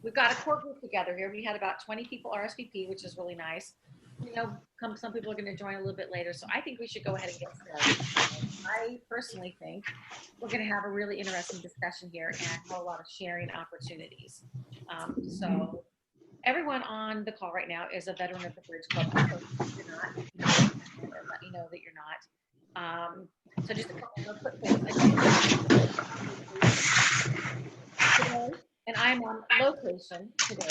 we've got a core group together here. We had about 20 people RSVP, which is really nice. Some people are going to join a little bit later, so I think we should go ahead and get started. I personally think we're going to have a really interesting discussion here and have a lot of sharing opportunities. So everyone on the call right now is a veteran of the Bridge Club. So if you're not, or let me know that you're not. So just a couple of quick things. Today, and I'm on location today.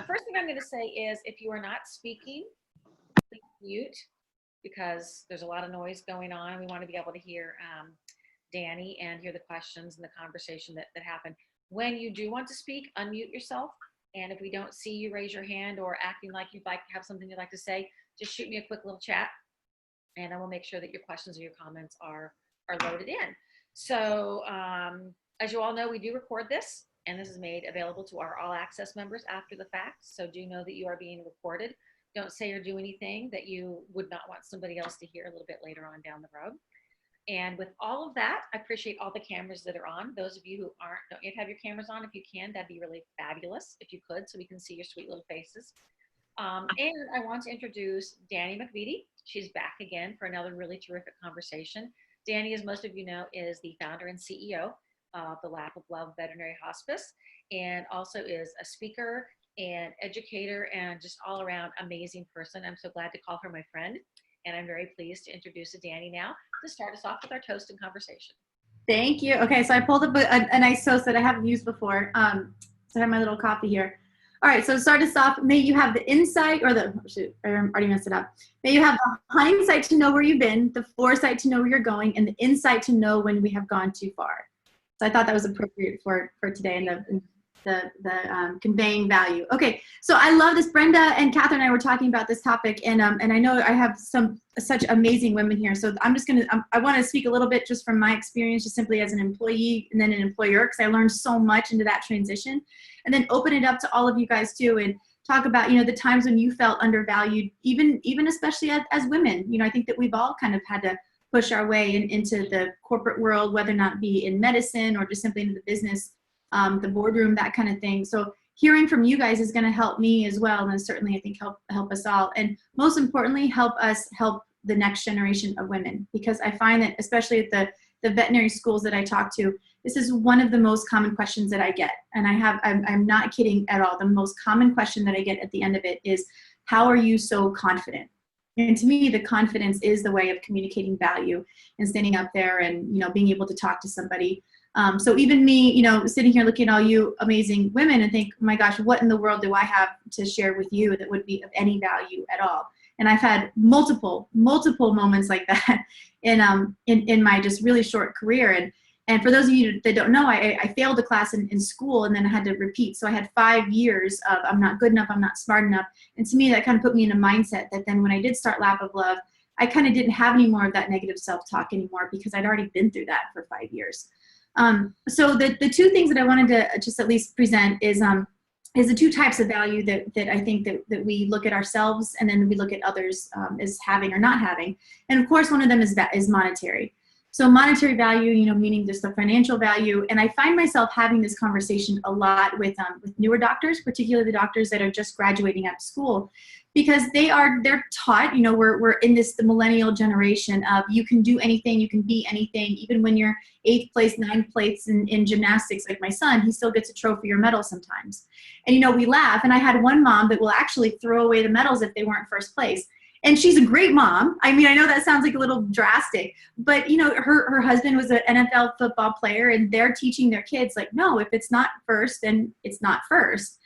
First thing I'm going to say is if you are not speaking, please mute because there's a lot of noise going on. We want to be able to hear Dani and hear the questions and the conversation that happen. When you do want to speak, unmute yourself. And if we don't see you raise your hand or acting like you'd like to have something you'd like to say, just shoot me a quick little chat and I will make sure that your questions or your comments are loaded in. So as you all know, we do record this. And this is made available to our all access members after the fact. So do know that you are being recorded. Don't say or do anything that you would not want somebody else to hear a little bit later on down the road. And with all of that, I appreciate all the cameras that are on. Those of you who don't yet have your cameras on, if you can, that'd be really fabulous if you could, so we can see your sweet little faces. And I want to introduce Dani McVety. She's back again for another really terrific conversation. Dani, as most of you know, is the founder and CEO of the Lap of Love Veterinary Hospice, and also is a speaker and educator and just all around amazing person. I'm so glad to call her my friend, and I'm very pleased to introduce Dani now to start us off with our toast and conversation. Thank you. Okay, so I pulled up a nice toast that I haven't used before. So I have my little coffee here. All right, so to start us off, may you have the insight, or I already messed it up. May you have the hindsight to know where you've been, the foresight to know where you're going, and the insight to know when we have gone too far. So I thought that was appropriate for today in the conveying value. Okay, so I love this. Brenda and Catherine and I were talking about this topic, and I know I have such amazing women here. So I'm just I want to speak a little bit just from my experience, just simply as an employee and then an employer, because I learned so much into that transition, and then open it up to all of you guys too, and talk about the times when you felt undervalued, even especially as women. I think that we've all kind of had to push our way into the corporate world, whether or not be in medicine or just simply into the business, the boardroom, that kind of thing. So hearing from you guys is going to help me as well, and certainly I think help us all. And most importantly, help us help the next generation of women, because I find that especially at the veterinary schools that I talk to, this is one of the most common questions that I get. And I'm not kidding at all. The most common question that I get at the end of it is, how are you so confident? And to me, the confidence is the way of communicating value and standing up there and, being able to talk to somebody. So even me, sitting here looking at all you amazing women and think, oh my gosh, what in the world do I have to share with you that would be of any value at all? And I've had multiple moments like that in my just really short career. And for those of you that don't know, I failed a class in school and then I had to repeat. So I had 5 years of I'm not good enough, I'm not smart enough. And to me, that kind of put me in a mindset that then when I did start Lap of Love, I kind of didn't have any more of that negative self-talk anymore because I'd already been through that for 5 years. So the two things that I wanted to just at least present is the two types of value that I think that we look at ourselves and then we look at others as having or not having. And of course, one of them is monetary. So monetary value, meaning just the financial value. And I find myself having this conversation a lot with newer doctors, particularly the doctors that are just graduating out of school, because they're taught, we're in the millennial generation of you can do anything, you can be anything, even when you're 8th place, 9th place in gymnastics, like my son, he still gets a trophy or medal sometimes. And we laugh. And I had one mom that will actually throw away the medals if they weren't first place. And she's a great mom. I mean, I know that sounds like a little drastic, but her husband was an NFL football player, and they're teaching their kids like, no, if it's not first, then it's not first.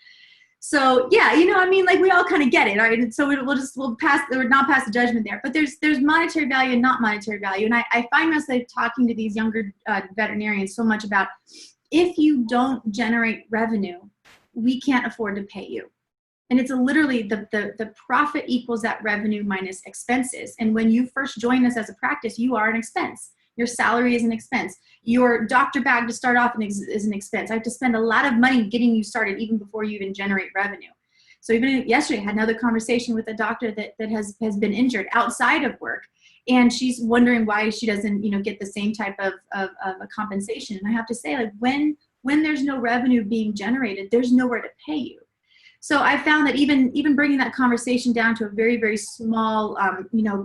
So yeah, like we all kind of get it, right? And so we'll not pass the judgment there. But there's monetary value and not monetary value, and I find myself talking to these younger veterinarians so much about, if you don't generate revenue, we can't afford to pay you. And it's literally the profit equals that revenue minus expenses. And when you first join us as a practice, you are an expense. Your salary is an expense. Your doctor bag to start off is an expense. I have to spend a lot of money getting you started even before you even generate revenue. So even yesterday, I had another conversation with a doctor that has been injured outside of work. and she's wondering why she doesn't, get the same type of a compensation. And I have to say, like, when there's no revenue being generated, there's nowhere to pay you. So I found that even bringing that conversation down to a very, very small,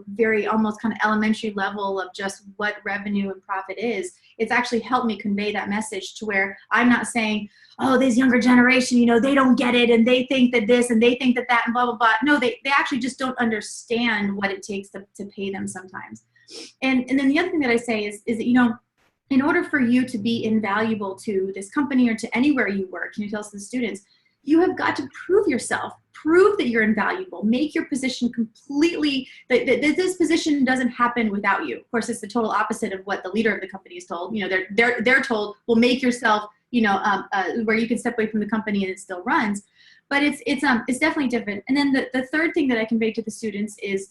very almost kind of elementary level of just what revenue and profit is, it's actually helped me convey that message to where I'm not saying, oh, this younger generation, they don't get it and they think that this and they think that that and blah, blah, blah. No, they actually just don't understand what it takes to pay them sometimes. And then the other thing that I say is that, in order for you to be invaluable to this company or to anywhere you work, tell us the students, you have got to prove yourself, prove that you're invaluable, make your position completely, that this position doesn't happen without you. Of course, it's the total opposite of what the leader of the company is told. They're told, well, make yourself, where you can step away from the company and it still runs. But it's definitely different. And then the third thing that I convey to the students is,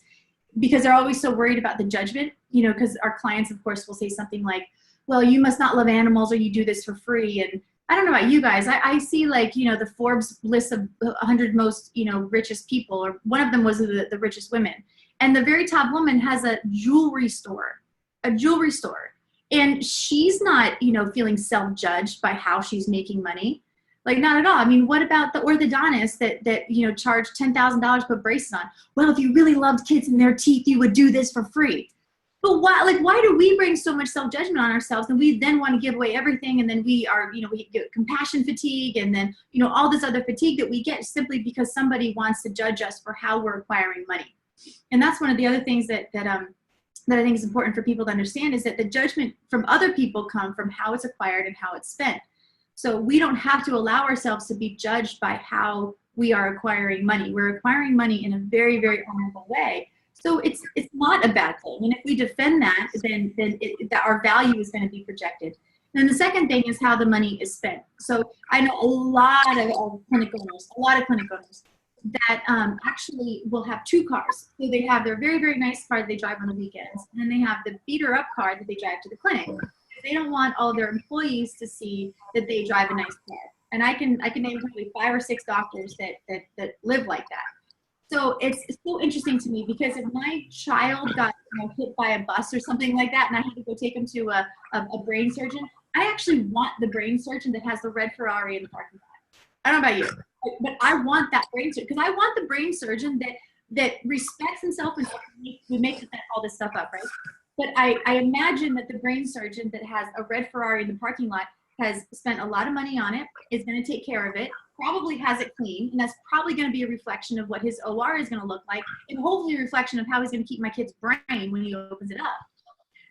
because they're always so worried about the judgment, because our clients, of course, will say something like, well, you must not love animals or you do this for free. And I don't know about you guys. I see the Forbes list of 100 most, richest people, or one of them was the richest women. And the very top woman has a jewelry store. And she's not, feeling self-judged by how she's making money. Like, not at all. I mean, what about the orthodontist that charge $10,000 to put braces on? Well, if you really loved kids and their teeth, you would do this for free. But why do we bring so much self-judgment on ourselves, and we then want to give away everything, and then we get compassion fatigue, and then, all this other fatigue that we get simply because somebody wants to judge us for how we're acquiring money. And that's one of the other things that I think is important for people to understand, is that the judgment from other people come from how it's acquired and how it's spent. So we don't have to allow ourselves to be judged by how we are acquiring money. We're acquiring money in a very, very honorable way. So it's not a bad thing. And if we defend that, then that our value is going to be projected. And the second thing is how the money is spent. So I know a lot of clinic owners that actually will have two cars. So they have their very, very nice car that they drive on the weekends, and then they have the beater up car that they drive to the clinic. They don't want all their employees to see that they drive a nice car. And I can name probably 5 or 6 doctors that live like that. So it's so interesting to me, because if my child got hit by a bus or something like that, and I had to go take him to a brain surgeon, I actually want the brain surgeon that has the red Ferrari in the parking lot. I don't know about you, but I want that brain surgeon, because I want the brain surgeon that respects himself and we make all this stuff up, right? But I imagine that the brain surgeon that has a red Ferrari in the parking lot has spent a lot of money on it, is going to take care of it, probably has it clean, and that's probably going to be a reflection of what his OR is going to look like, and hopefully a reflection of how he's going to keep my kid's brain when he opens it up.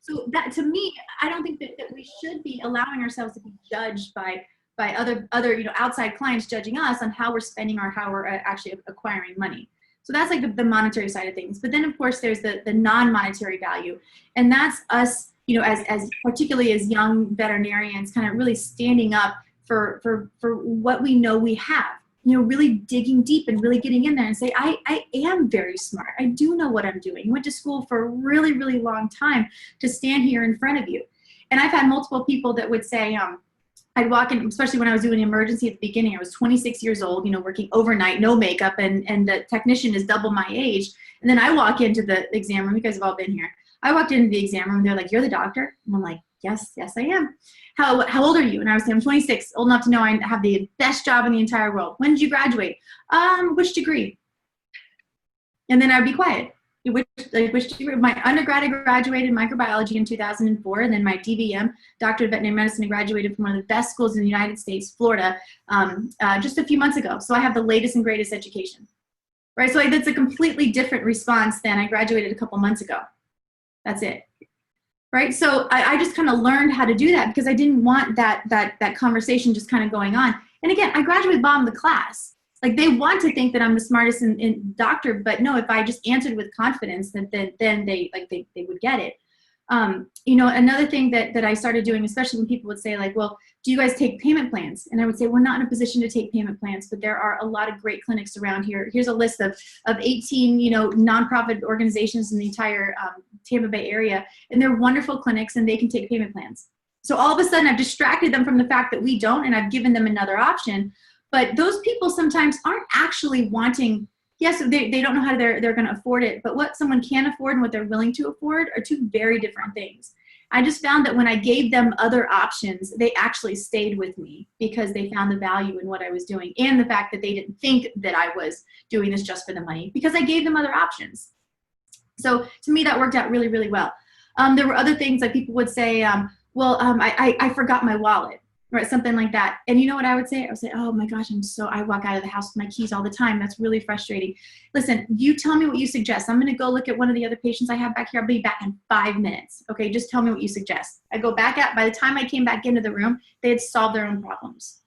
So that, to me, I don't think that we should be allowing ourselves to be judged by other outside clients judging us on how we're spending or how we're actually acquiring money. So that's like the monetary side of things. But then, of course, there's the non-monetary value, and that's us, as particularly as young veterinarians, kind of really standing up for what we know we have, really digging deep and really getting in there and say, I am very smart. I do know what I'm doing. I went to school for a really, really long time to stand here in front of you. And I've had multiple people that would say, I'd walk in, especially when I was doing emergency at the beginning. I was 26 years old, working overnight, no makeup, and the technician is double my age. And then I walk into the exam room. You guys have all been here. I walked into the exam room, and they're like, "You're the doctor?" And I'm like, yes, I am. How old are you? And I was saying, I'm 26, old enough to know I have the best job in the entire world. When did you graduate? Which degree? And then I'd be quiet. Which degree? My undergrad, I graduated microbiology in 2004, and then my DVM, Doctor of Veterinary Medicine, I graduated from one of the best schools in the United States, Florida, just a few months ago. So I have the latest and greatest education, right? So that's a completely different response than I graduated a couple months ago. That's it. Right. So I just kind of learned how to do that, because I didn't want that conversation just kind of going on. And again, I graduated bottom of the class. Like, they want to think that I'm the smartest in doctor, but no, if I just answered with confidence, then they would get it. Another thing that I started doing, especially when people would say, like, well, do you guys take payment plans? And I would say, we're not in a position to take payment plans, but there are a lot of great clinics around here. Here's a list of 18, nonprofit organizations in the entire Tampa Bay area, and they're wonderful clinics, and they can take payment plans. So all of a sudden, I've distracted them from the fact that we don't, and I've given them another option. But those people sometimes aren't actually wanting, yes, they don't know how they're going to afford it, but what someone can afford and what they're willing to afford are two very different things. I just found that when I gave them other options, they actually stayed with me because they found the value in what I was doing and the fact that they didn't think that I was doing this just for the money because I gave them other options. So to me, that worked out really, really well. There were other things like people would say, I forgot my wallet, right? Something like that. And you know what I would say? I would say, oh my gosh, I walk out of the house with my keys all the time. That's really frustrating. Listen, you tell me what you suggest. I'm going to go look at one of the other patients I have back here. I'll be back in 5 minutes. Okay. Just tell me what you suggest. I go back out. By the time I came back into the room, they had solved their own problems.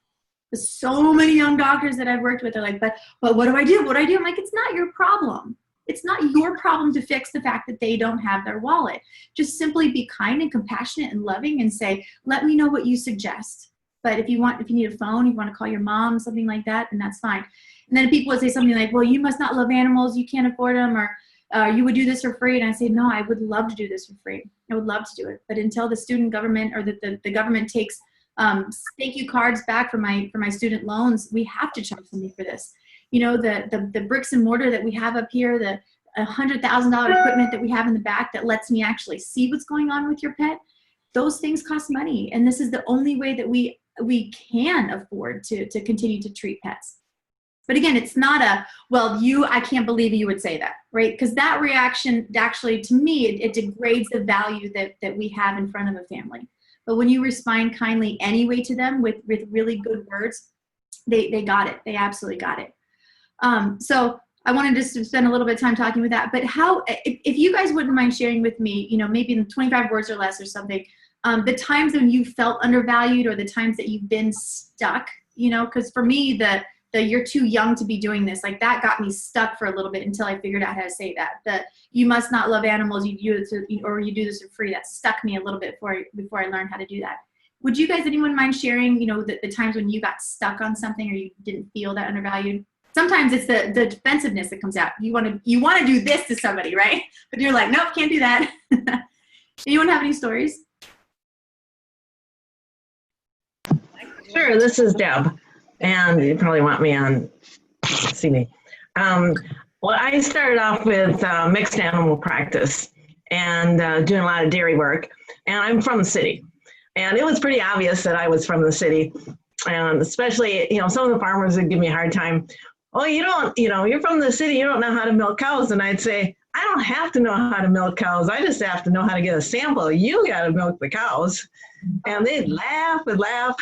There's so many young doctors that I've worked with are like, but what do I do? What do I do? I'm like, it's not your problem. It's not your problem to fix the fact that they don't have their wallet. Just simply be kind and compassionate and loving and say, let me know what you suggest. But if you need a phone, you want to call your mom, something like that, then that's fine. And then people would say something like, well, you must not love animals. You can't afford them, or you would do this for free. And I say, no, I would love to do this for free. I would love to do it. But until the student government or the government takes thank you cards back for my student loans, we have to charge something for this. You know, the bricks and mortar that we have up here, the $100,000 equipment that we have in the back that lets me actually see what's going on with your pet, those things cost money. And this is the only way that we can afford to continue to treat pets. But again, it's not I can't believe you would say that, right? Because that reaction actually, to me, it degrades the value that we have in front of a family. But when you respond kindly anyway to them with really good words, they got it. They absolutely got it. So I wanted to spend a little bit of time talking with that. But if you guys wouldn't mind sharing with me, you know, maybe in 25 words or less or something, the times when you felt undervalued or the times that you've been stuck, you know, because for me, the you're too young to be doing this, like that got me stuck for a little bit until I figured out how to say that. The you must not love animals, you do this for free. That stuck me a little bit before I learned how to do that. Would you guys, anyone mind sharing, you know, the times when you got stuck on something or you didn't feel that undervalued? Sometimes it's the defensiveness that comes out. You want to do this to somebody, right? But you're like, nope, can't do that. Anyone have any stories? Sure, this is Deb, and you probably want me on, see me. Well, I started off with mixed animal practice and doing a lot of dairy work, and I'm from the city. And it was pretty obvious that I was from the city, and especially, you know, some of the farmers would give me a hard time. Oh, you're from the city, you don't know how to milk cows. And I'd say, I don't have to know how to milk cows. I just have to know how to get a sample. You got to milk the cows. And they'd laugh and laugh.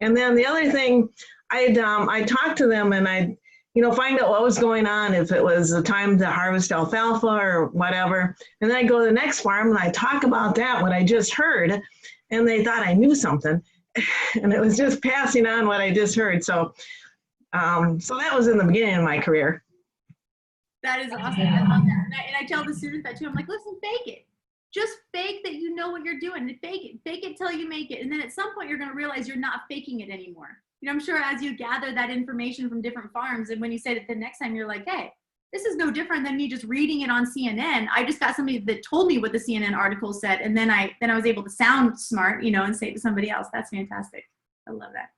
And then the other thing, I'd talk to them and I'd, you know, find out what was going on, if it was the time to harvest alfalfa or whatever. And then I'd go to the next farm and I'd talk about that, what I just heard. And they thought I knew something. And it was just passing on what I just heard. So that was in the beginning of my career. That is awesome. I love that. And I tell the students that too. I'm like, listen, fake it. Just fake that you know what you're doing. Fake it till you make it. And then at some point you're going to realize you're not faking it anymore. You know, I'm sure as you gather that information from different farms, and when you say it the next time, you're like, hey, this is no different than me just reading it on CNN. I just got somebody that told me what the CNN article said, and then I was able to sound smart, you know, and say it to somebody else. That's fantastic. I love that.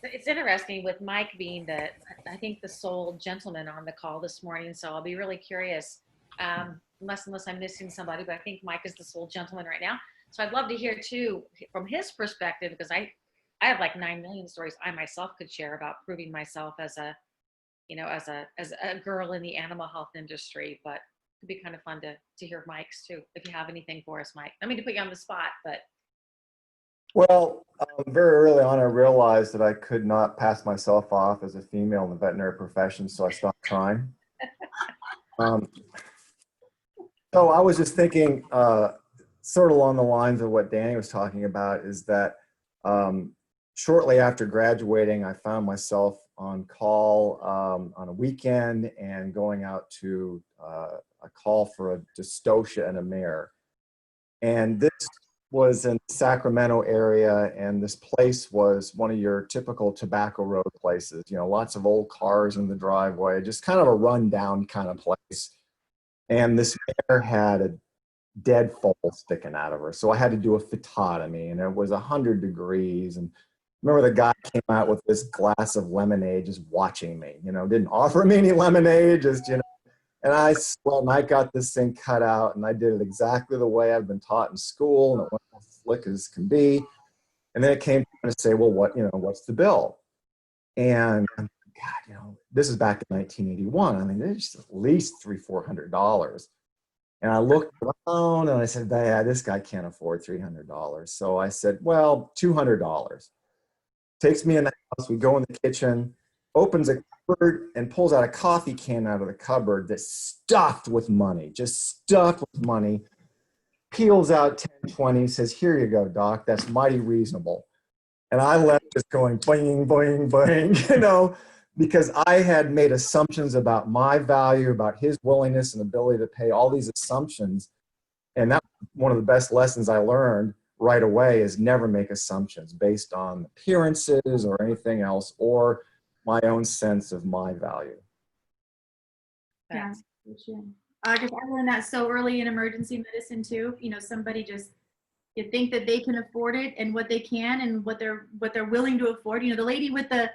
It's interesting with Mike being I think the sole gentleman on the call this morning. So I'll be really curious, unless I'm missing somebody, but I think Mike is the sole gentleman right now. So I'd love to hear too, from his perspective, because I have like 9 million stories I myself could share about proving myself as a girl in the animal health industry, but it'd be kind of fun to hear Mike's too, if you have anything for us, Mike. I mean to put you on the spot, but. Well, very early on, I realized that I could not pass myself off as a female in the veterinary profession, so I stopped trying. So I was just thinking, sort of along the lines of what Dani was talking about, is that shortly after graduating, I found myself on call on a weekend and going out to a call for a dystocia and a mare. And this was in the Sacramento area, and this place was one of your typical tobacco road places, you know, lots of old cars in the driveway, just kind of a rundown kind of place. And this mare had a dead foal sticking out of her. So I had to do a phytotomy, and it was 100 degrees, and remember the guy came out with this glass of lemonade just watching me, didn't offer me any lemonade, just, and I sweat, and I got this thing cut out, and I did it exactly the way I've been taught in school, and it went as slick as can be. And then it came to say, well, what's the bill? And God, this is back in 1981. I mean, there's at least $300-400. And I looked around and I said, yeah, this guy can't afford $300. So I said, well, $200. Takes me in the house. We go in the kitchen, opens a cupboard and pulls out a coffee can out of the cupboard that's stuffed with money, just stuffed with money. Peels out 10, 20, says, here you go, Doc. That's mighty reasonable. And I left just going boing, boing, boing, because I had made assumptions about my value, about his willingness and ability to pay, all these assumptions. And that was one of the best lessons I learned right away, is never make assumptions based on appearances or anything else, or my own sense of my value. Yeah, for sure. Because I learned that so early in emergency medicine too. Somebody just, you think that they can afford it and what they can and what they're willing to afford. The lady with the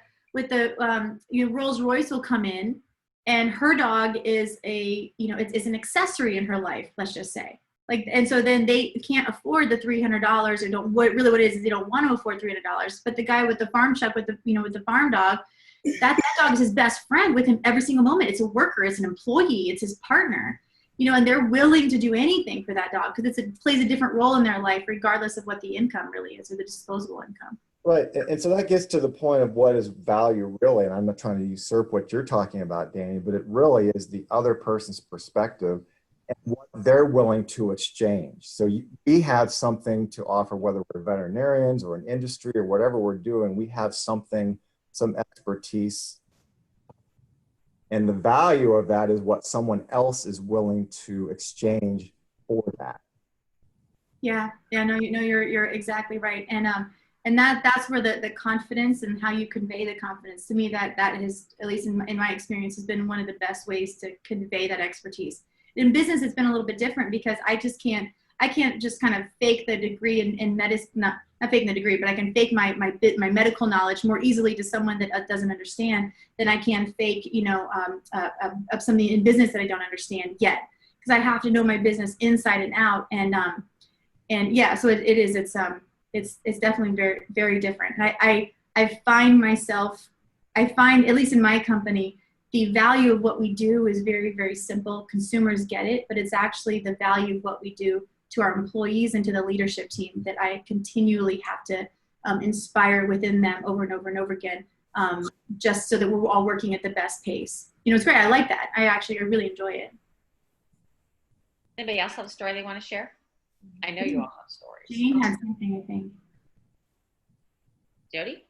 Rolls Royce will come in, and her dog is it's an accessory in her life, let's just say. And so then they can't afford the $300, or what it is they don't want to afford $300. But the guy with the farm shop with the farm dog, that dog is his best friend with him every single moment. It's a worker, it's an employee, it's his partner. And they're willing to do anything for that dog because it plays a different role in their life, regardless of what the income really is, or the disposable income. Right. And so that gets to the point of what is value really. And I'm not trying to usurp what you're talking about, Dani, but it really is the other person's perspective and what they're willing to exchange. So we have something to offer, whether we're veterinarians or an industry or whatever we're doing, we have something, some expertise. And the value of that is what someone else is willing to exchange for that. Yeah. No, you're exactly right. And that's where the confidence and how you convey the confidence, to me, that is, at least in my experience, has been one of the best ways to convey that expertise. In business, it's been a little bit different because I can't just kind of fake the degree in medicine, not faking the degree, but I can fake my medical knowledge more easily to someone that doesn't understand than I can fake, of something in business that I don't understand yet. Because I have to know my business inside and out. And yeah, so it's definitely very, very different. And I find, at least in my company, the value of what we do is very, very simple. Consumers get it, but it's actually the value of what we do to our employees and to the leadership team that I continually have to inspire within them over and over and over again, just so that we're all working at the best pace. It's great. I like that. I really enjoy it. Anybody else have a story they want to share? I know you all have stories. Jane has something, I think. Jody?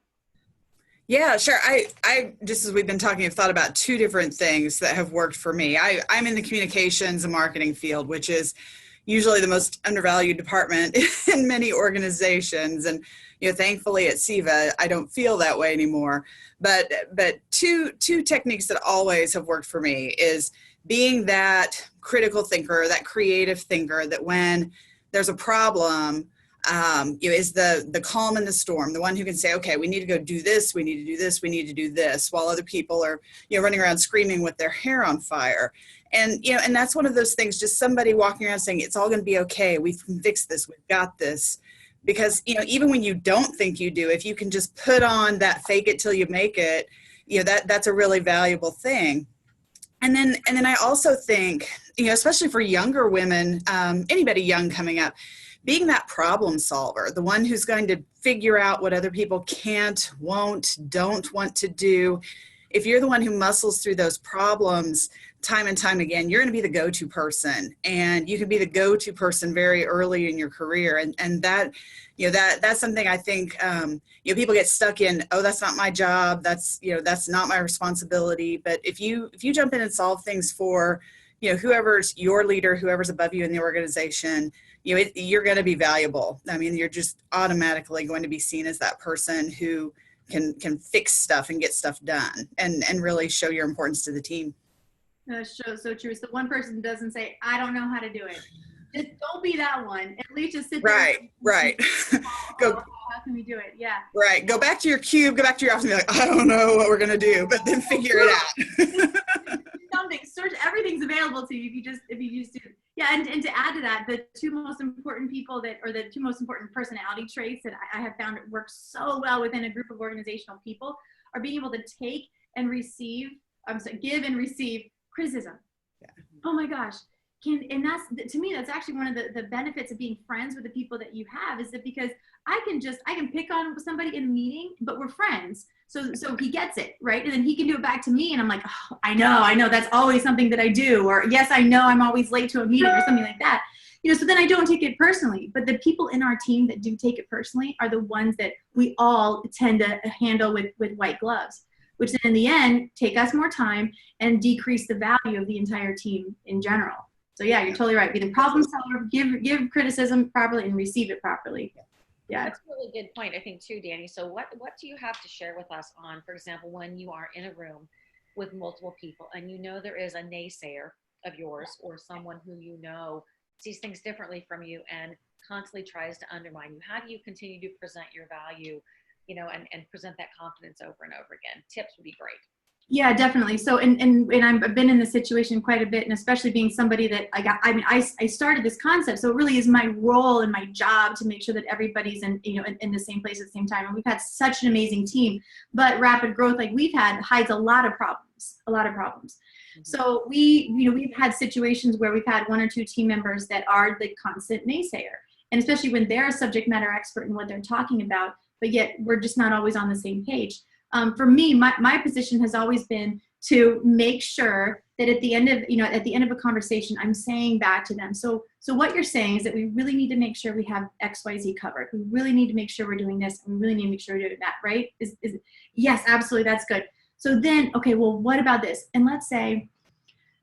Yeah, sure. I just as we've been talking, I've thought about two different things that have worked for me. I'm in the communications and marketing field, which is usually the most undervalued department in many organizations. And, thankfully at SIVA, I don't feel that way anymore. But two techniques that always have worked for me is being that critical thinker, that creative thinker, that when there's a problem, is the calm in the storm, the one who can say, okay, we need to go do this, we need to do this, we need to do this, while other people are, running around screaming with their hair on fire. And, and that's one of those things, just somebody walking around saying, it's all going to be okay, we can fix this, we've got this. Because, even when you don't think you do, if you can just put on that fake it till you make it, that's a really valuable thing. And then I also think, especially for younger women, anybody young coming up, being that problem solver, the one who's going to figure out what other people can't, won't, don't want to do. If you're the one who muscles through those problems time and time again, you're going to be the go-to person, and you can be the go-to person very early in your career. And that, that's something I think, people get stuck in, oh, that's not my job. That's not my responsibility. But if you jump in and solve things for, whoever's your leader, whoever's above you in the organization, you're going to be valuable. I mean, you're just automatically going to be seen as that person who can fix stuff and get stuff done and really show your importance to the team. That's so true. It's the one person who doesn't say, I don't know how to do it. Just don't be that one. At least just sit there. Right. Go. How can we do it? Yeah. Right. Go back to your cube, go back to your office and be like, I don't know what we're going to do, but then figure it out. Something, search, everything's available to you if you just do. Yeah. And to add to that, the two most important people the two most important personality traits that I have found work so well within a group of organizational people are being able to take and receive, give and receive criticism. Yeah. Oh my gosh. And that's, to me, that's actually one of the benefits of being friends with the people that you have, is that because I can pick on somebody in a meeting, but we're friends. So he gets it, right? And then he can do it back to me. And I'm like, oh, I know that's always something that I do. Or yes, I know I'm always late to a meeting or something like that. So then I don't take it personally. But the people in our team that do take it personally are the ones that we all tend to handle with white gloves, which then in the end take us more time and decrease the value of the entire team in general. So yeah, you're totally right. Be the problem solver, give criticism properly and receive it properly. Yeah. That's a really good point, I think, too, Dani. So what do you have to share with us on, for example, when you are in a room with multiple people and there is a naysayer of yours or someone who sees things differently from you and constantly tries to undermine you? How do you continue to present your value, and present that confidence over and over again? Tips would be great. Yeah, definitely. So, and I've been in this situation quite a bit, and especially being somebody that I started this concept. So it really is my role and my job to make sure that everybody's in the same place at the same time. And we've had such an amazing team, but rapid growth like we've had hides a lot of problems. Mm-hmm. So we've had situations where we've had one or two team members that are the constant naysayer, and especially when they're a subject matter expert in what they're talking about, but yet we're just not always on the same page. For me, my position has always been to make sure that at the end of a conversation, I'm saying back to them. So what you're saying is that we really need to make sure we have XYZ covered. We really need to make sure we're doing this, and we really need to make sure we're doing that, right? Yes, absolutely, that's good. So then, okay, well, what about this? And let's say,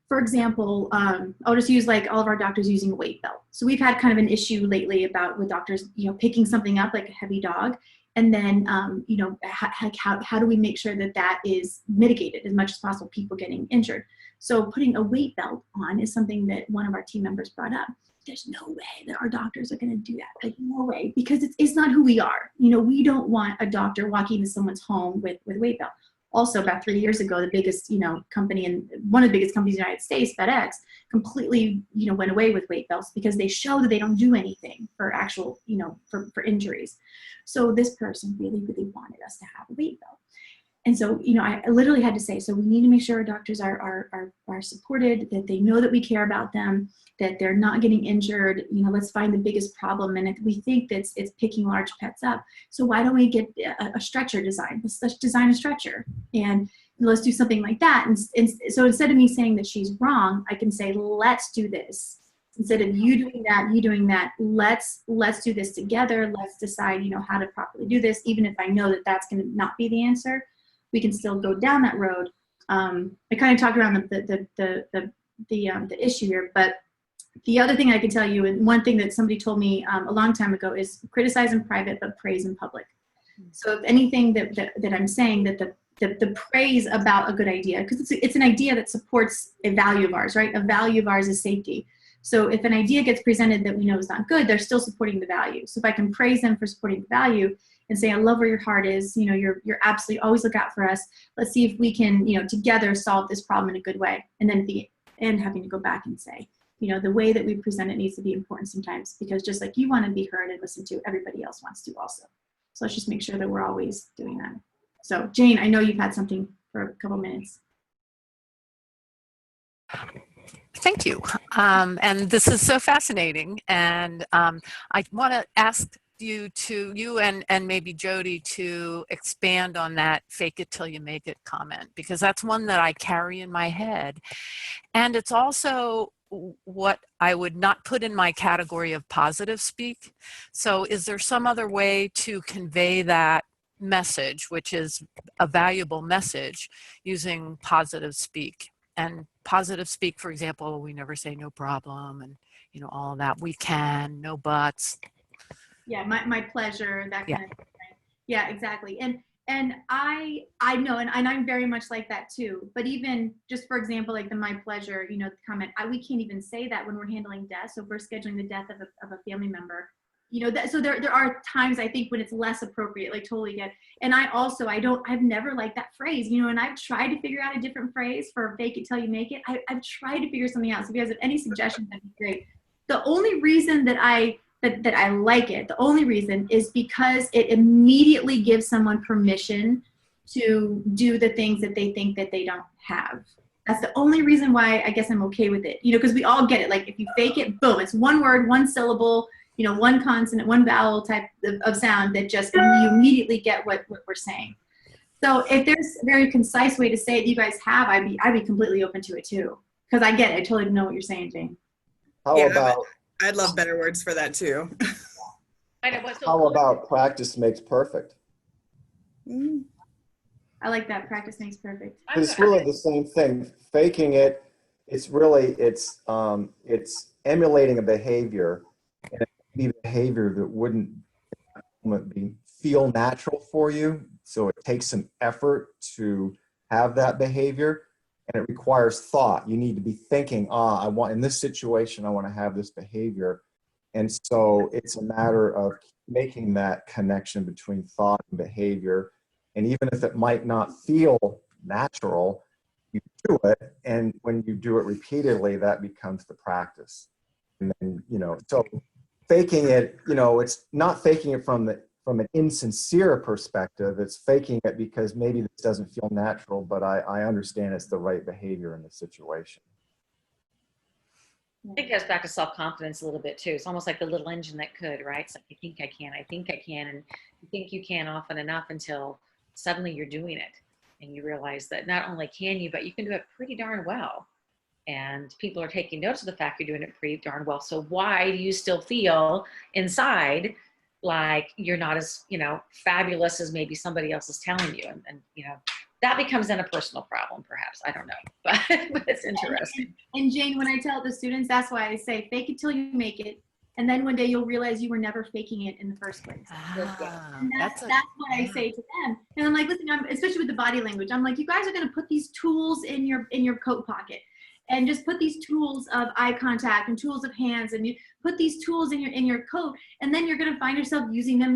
for example, I'll just use like all of our doctors using a weight belt. So we've had kind of an issue lately with doctors, picking something up like a heavy dog. And then, how do we make sure that is mitigated as much as possible, people getting injured? So putting a weight belt on is something that one of our team members brought up. There's no way that our doctors are going to do that. Like, no way, because it's not who we are. We don't want a doctor walking into someone's home with weight belt. Also, about 3 years ago, the biggest, company and one of the biggest companies in the United States, FedEx, completely, went away with weight belts because they show that they don't do anything for actual, for injuries. So this person really, really wanted us to have a weight belt. And so, I literally had to say, so we need to make sure our doctors are supported, that they know that we care about them, that they're not getting injured. Let's find the biggest problem. And if we think that it's picking large pets up, so why don't we get a stretcher design? Let's design a stretcher and let's do something like that. And so instead of me saying that she's wrong, I can say, let's do this. Instead of you doing that, let's do this together. Let's decide, how to properly do this. Even if I know that that's going to not be the answer, we can still go down that road. I kind of talked around the issue here, but the other thing I can tell you, and one thing that somebody told me a long time ago, is criticize in private, but praise in public. So if anything that I'm saying, that the praise about a good idea, because it's an idea that supports a value of ours, right? A value of ours is safety. So if an idea gets presented that we know is not good, they're still supporting the value. So if I can praise them for supporting the value and say, I love where your heart is, you're absolutely always look out for us. Let's see if we can, together solve this problem in a good way. And then at the end, having to go back and say, the way that we present it needs to be important sometimes, because just like you want to be heard and listened to, everybody else wants to also. So let's just make sure that we're always doing that. So Jane, I know you've had something for a couple minutes. Thank you. And this is so fascinating. And I want to ask you and maybe Jody to expand on that fake it till you make it comment, because that's one that I carry in my head. And it's also what I would not put in my category of positive speak. So is there some other way to convey that message, which is a valuable message, using positive speak? And positive speak, for example, we never say no problem and, all of that. We can, no buts. Yeah, my pleasure, that kind of thing. Yeah, exactly. And And I know, and I'm very much like that too. But even just for example, like the my pleasure, you know, comment, we can't even say that when we're handling death. So if we're scheduling the death of a family member, you know, that, so there are times I think when it's less appropriate, like totally get. And I've never liked that phrase, you know, and I've tried to figure out a different phrase for fake it till you make it. I've tried to figure something out. So if you guys have any suggestions, that'd be great. The only reason that I like it, the only reason is because it immediately gives someone permission to do the things that they think that they don't have. That's the only reason why I guess I'm okay with it. You know, because we all get it. Like if you fake it, boom, it's one word, one syllable, you know, one consonant, one vowel type of sound that just you immediately get what we're saying. So if there's a very concise way to say it you guys have, I'd be completely open to it too. Because I get it. I totally know what you're saying, Jane. How Yeah, about I'd love better words for that too. I know what's how about practice makes perfect? I like that. Practice makes perfect. It's really the same thing. Faking it, it's emulating a behavior, and it can be behavior that wouldn't feel natural for you. So it takes some effort to have that behavior, and it requires thought. You need to be thinking, in this situation, I want to have this behavior. And so it's a matter of making that connection between thought and behavior. And even if it might not feel natural, you do it. And when you do it repeatedly, that becomes the practice. And then, you know, so faking it, you know, it's not faking it from an insincere perspective. It's faking it because maybe this doesn't feel natural, but I understand it's the right behavior in the situation. It goes back to self-confidence a little bit too. It's almost like the little engine that could, right? It's like, I think I can, and you think you can often enough until suddenly you're doing it. And you realize that not only can you, but you can do it pretty darn well. And people are taking notice of the fact you're doing it pretty darn well. So why do you still feel inside like you're not as, you know, fabulous as maybe somebody else is telling you? And you know, that becomes then a personal problem, perhaps. I don't know, but it's interesting. And Jane, when I tell the students, that's why I say fake it till you make it. And then one day you'll realize you were never faking it in the first place. And that's what I say to them. And I'm like, listen, especially with the body language, I'm like, you guys are going to put these tools in your coat pocket, and just put these tools of eye contact and tools of hands, and you put these tools in your coat, and then you're going to find yourself using them.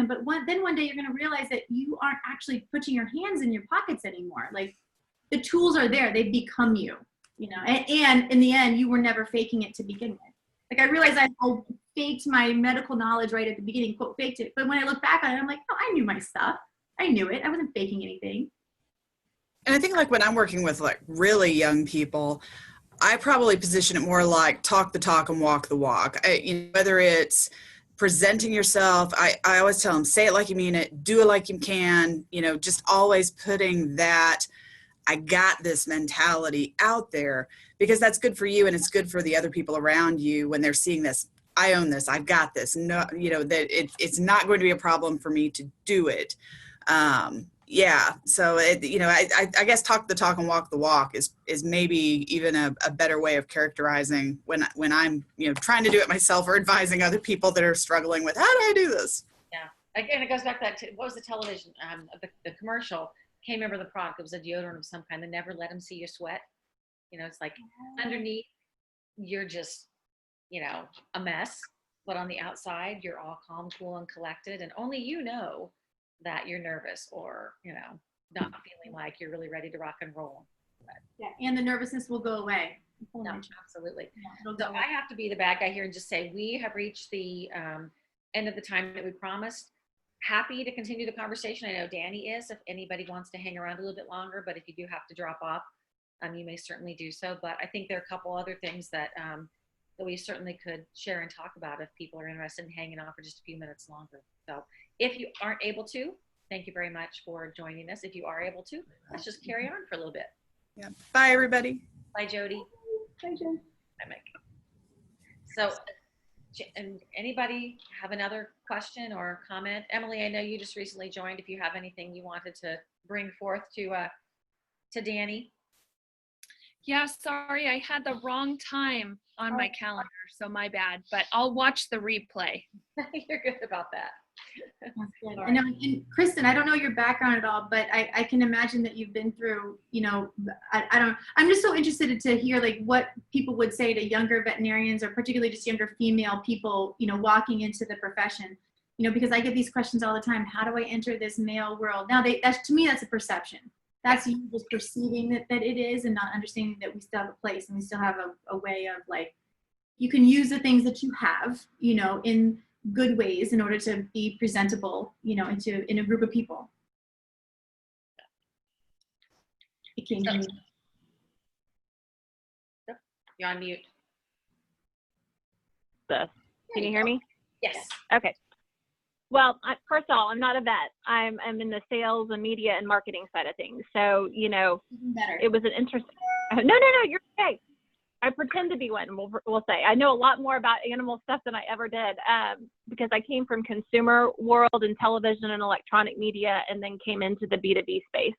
But then one day you're going to realize that you aren't actually putting your hands in your pockets anymore. Like the tools are there; they've become you. You know, and in the end, you were never faking it to begin with. Like I realized I faked my medical knowledge right at the beginning, quote, faked it. But when I look back on it, I'm like, no, I knew my stuff. I knew it. I wasn't faking anything. And I think like when I'm working with like really young people, I probably position it more like talk the talk and walk the walk. You know, whether it's presenting yourself, I always tell them, say it like you mean it, do it like you can, you know, just always putting that I got this mentality out there, because that's good for you and it's good for the other people around you when they're seeing this. I own this. I've got this. No, you know, that it's not going to be a problem for me to do it. Yeah. So, you know, I guess talk the talk and walk the walk is maybe even a better way of characterizing when I'm, you know, trying to do it myself or advising other people that are struggling with, how do I do this? Yeah. Again, it goes back to that. What was the television, the commercial? Can't remember the product. It was a deodorant of some kind that never let them see you sweat. You know, it's like underneath you're just, you know, a mess, but on the outside you're all calm, cool, and collected, and only you know that you're nervous or, you know, not feeling like you're really ready to rock and roll. But, yeah, and the nervousness will go away. no, absolutely. Yeah, So I have to be the bad guy here and just say we have reached the end of the time that we promised. Happy to continue the conversation. I know Dani is, if anybody wants to hang around a little bit longer, but if you do have to drop off, you may certainly do so. But I think there are a couple other things that that we certainly could share and talk about if people are interested in hanging on for just a few minutes longer. So if you aren't able to, thank you very much for joining us. If you are able to, let's just carry on for a little bit. Yeah. Bye, everybody. Bye, Jody. Bye, Jen. Bye, Mike. So, and anybody have another question or comment? Emily, I know you just recently joined. If you have anything you wanted to bring forth to Dani. Yeah, sorry, I had the wrong time on my calendar, so my bad. But I'll watch the replay. You're good about that. That's good. All I know, and Kristen, I don't know your background at all, but I can imagine that you've been through, I'm just so interested to hear like what people would say to younger veterinarians or particularly just younger female people, walking into the profession, because I get these questions all the time. How do I enter this male world? Now to me, that's a perception. That's you just perceiving that it is and not understanding that we still have a place and we still have a way of like, you can use the things that you have, in good ways in order to be presentable, in a group of people. It came to me. You're on mute. Can you hear me? Yes. Okay. Well, first of all, I'm not a vet. I'm in the sales and media and marketing side of things. So, Even better. it was an interesting. No, you're okay. I pretend to be one. We'll say I know a lot more about animal stuff than I ever did because I came from consumer world and television and electronic media, and then came into the B2B space.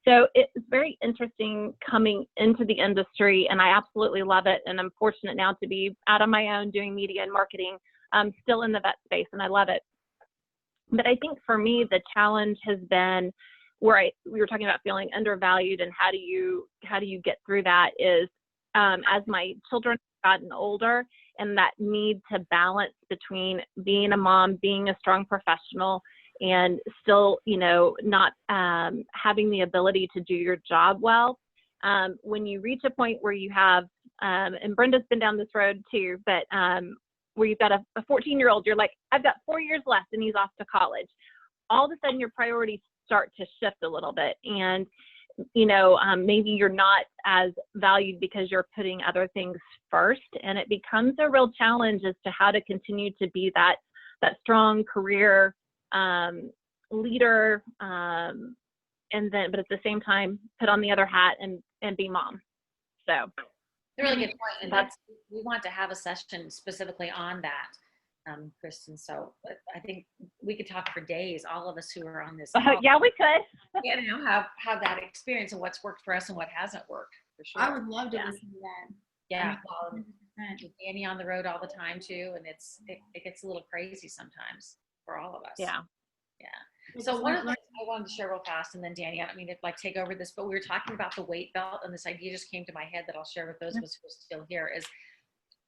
So it's very interesting coming into the industry, and I absolutely love it. And I'm fortunate now to be out on my own doing media and marketing, still in the vet space, and I love it. But I think for me, the challenge has been where we were talking about feeling undervalued and how do you get through that is as my children have gotten older and that need to balance between being a mom, being a strong professional, and still, not having the ability to do your job well. When you reach a point where you have, and Brenda's been down this road too, but where you've got a 14-year-old, you're like, I've got 4 years left and he's off to college. All of a sudden your priorities start to shift a little bit. And, maybe you're not as valued because you're putting other things first. And it becomes a real challenge as to how to continue to be that strong career leader. But at the same time, put on the other hat and be mom. So. A really good point, and we want to have a session specifically on that, Kristen. So I think we could talk for days, all of us who are on this call. Yeah, we could. Have that experience and what's worked for us and what hasn't worked, for sure. I would love to listen to that. Yeah, Danny on the road all the time too, and it gets a little crazy sometimes for all of us. Yeah. So one of the things I wanted to share real fast, and then Danny, I don't mean to take over this, but we were talking about the weight belt, and this idea just came to my head that I'll share with those of us who are still here. Is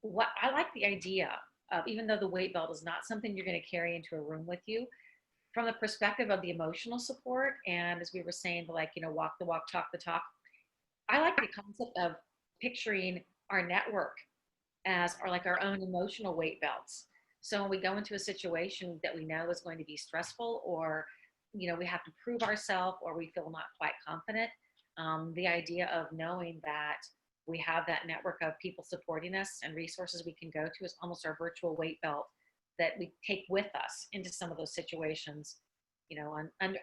what I like the idea of, even though the weight belt is not something you're going to carry into a room with you, from the perspective of the emotional support, and as we were saying, walk the walk, talk the talk. I like the concept of picturing our network as our own emotional weight belts. So when we go into a situation that we know is going to be stressful, or, we have to prove ourselves, or we feel not quite confident, the idea of knowing that we have that network of people supporting us and resources we can go to is almost our virtual weight belt that we take with us into some of those situations,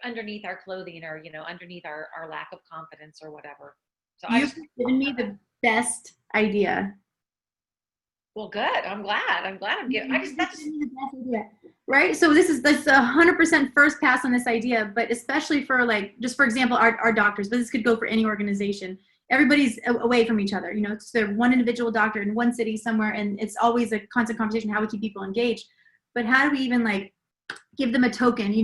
underneath our clothing, or, underneath our lack of confidence or whatever. So You've given me the best idea. Mm-hmm. Well, good. I'm glad I'm getting, right. So this is 100% first pass on this idea, but especially for just for example, our doctors, but this could go for any organization. Everybody's away from each other. It's their one individual doctor in one city somewhere, and it's always a constant conversation how we keep people engaged. But how do we even give them a token?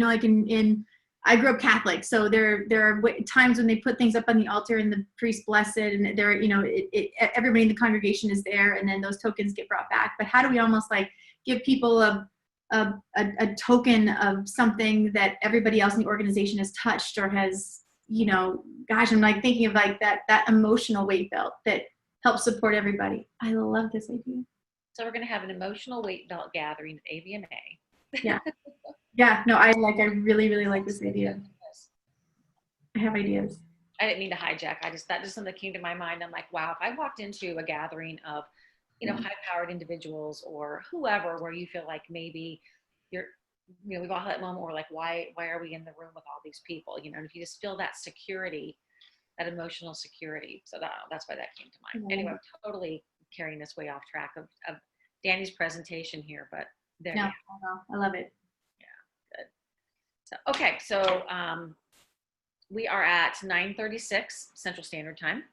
I grew up Catholic, so there are times when they put things up on the altar and the priest bless it, and everybody in the congregation is there, and then those tokens get brought back. But how do we almost give people a token of something that everybody else in the organization has touched or has, gosh, I'm thinking of that emotional weight belt that helps support everybody. I love this idea. So we're going to have an emotional weight belt gathering at AVNA. Yeah. Yeah, no, I really, really like this idea. I have ideas. I didn't mean to hijack. That just something that came to my mind. I'm like, wow, if I walked into a gathering of, high-powered individuals or whoever, where you feel like maybe we've all had that moment where why are we in the room with all these people? And if you just feel that security, that emotional security. So that's why that came to mind. Anyway, I'm totally carrying this way off track of Danny's presentation here, but there you go. I love it. So, okay, so we are at 9:36 Central Standard Time.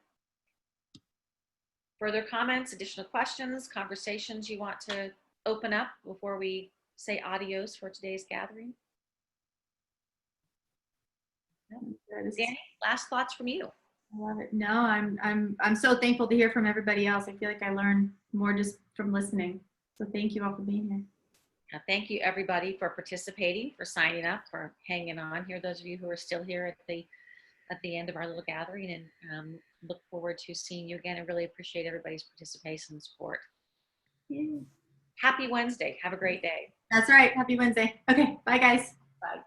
Further comments, additional questions, conversations you want to open up before we say adios for today's gathering? Dani, last thoughts from you? I love it. No, I'm so thankful to hear from everybody else. I feel like I learned more just from listening. So thank you all for being here. Thank you everybody for participating, for signing up, for hanging on here. Those of you who are still here at the end of our little gathering, and look forward to seeing you again. I really appreciate everybody's participation and support. Yeah. Happy Wednesday. Have a great day. That's right. Happy Wednesday. Okay. Bye, guys. Bye.